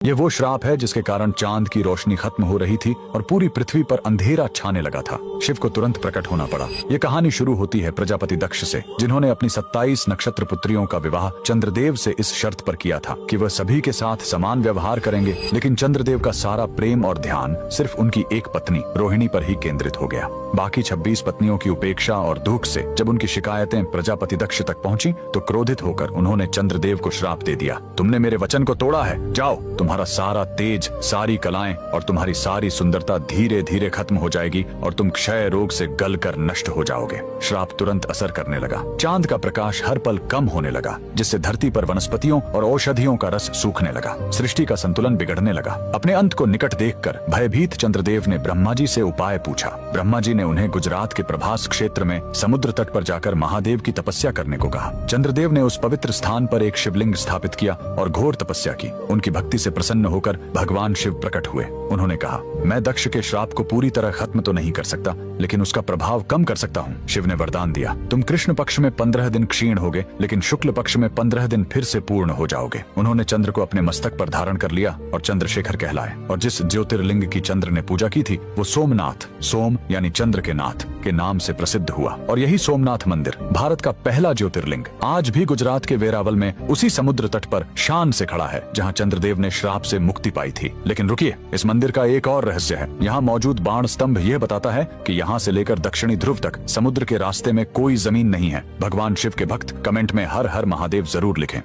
ये वो श्राप है जिसके कारण चांद की रोशनी खत्म हो रही थी और पूरी पृथ्वी पर अंधेरा छाने लगा था। शिव को तुरंत प्रकट होना पड़ा। ये कहानी शुरू होती है प्रजापति दक्ष से, जिन्होंने अपनी 27 नक्षत्र पुत्रियों का विवाह चंद्रदेव से इस शर्त पर किया था कि वह सभी के साथ समान व्यवहार करेंगे। लेकिन चंद्रदेव का सारा प्रेम और ध्यान सिर्फ उनकी एक पत्नी रोहिणी पर ही केंद्रित हो गया। बाकी 26 पत्नियों की उपेक्षा और दुख से जब उनकी शिकायतें प्रजापति दक्ष तक पहुंची तो क्रोधित होकर उन्होंने चंद्रदेव को श्राप दे दिया। तुमने मेरे वचन को तोड़ा है, जाओ, तुम्हारा सारा तेज, सारी कलाएं और तुम्हारी सारी सुंदरता धीरे धीरे खत्म हो जाएगी और तुम क्षय रोग से गलकर नष्ट हो जाओगे। श्राप तुरंत असर करने लगा। चांद का प्रकाश हर पल कम होने लगा, जिससे धरती पर वनस्पतियों और औषधियों का रस सूखने लगा। सृष्टि का संतुलन बिगड़ने लगा। अपने अंत को निकट देखकर भयभीत चंद्रदेव ने ब्रह्मा जी से उपाय पूछा। ब्रह्मा जी ने उन्हें गुजरात के प्रभास क्षेत्र में समुद्र तट पर जाकर महादेव की तपस्या करने को कहा। चंद्रदेव ने उस पवित्र स्थान पर एक शिवलिंग स्थापित किया और घोर तपस्या की। उनकी भक्ति से प्रसन्न होकर भगवान शिव प्रकट हुए। उन्होंने कहा, मैं दक्ष के श्राप को पूरी तरह खत्म तो नहीं कर सकता, लेकिन उसका प्रभाव कम कर सकता हूँ। शिव ने वरदान दिया, तुम कृष्ण पक्ष में 15 दिन क्षीण होगे, लेकिन शुक्ल पक्ष में 15 दिन फिर से पूर्ण हो जाओगे। उन्होंने चंद्र को अपने मस्तक पर धारण कर लिया और चंद्रशेखर कहलाए। और जिस ज्योतिर्लिंग की चंद्र ने पूजा की थी वो सोमनाथ, सोम यानी चंद्र के नाथ के नाम से प्रसिद्ध हुआ। और यही सोमनाथ मंदिर भारत का पहला ज्योतिर्लिंग आज भी गुजरात के वेरावल में उसी समुद्र तट पर शान से खड़ा है, जहाँ चंद्रदेव ने श्राप से मुक्ति पाई थी। लेकिन रुकिए, इस मंदिर का एक और रहस्य है। यहाँ मौजूद बाण स्तंभ यह बताता है कि यहाँ से लेकर दक्षिणी ध्रुव तक समुद्र के रास्ते में कोई जमीन नहीं है। भगवान शिव के भक्त कमेंट में हर हर महादेव जरूर लिखें।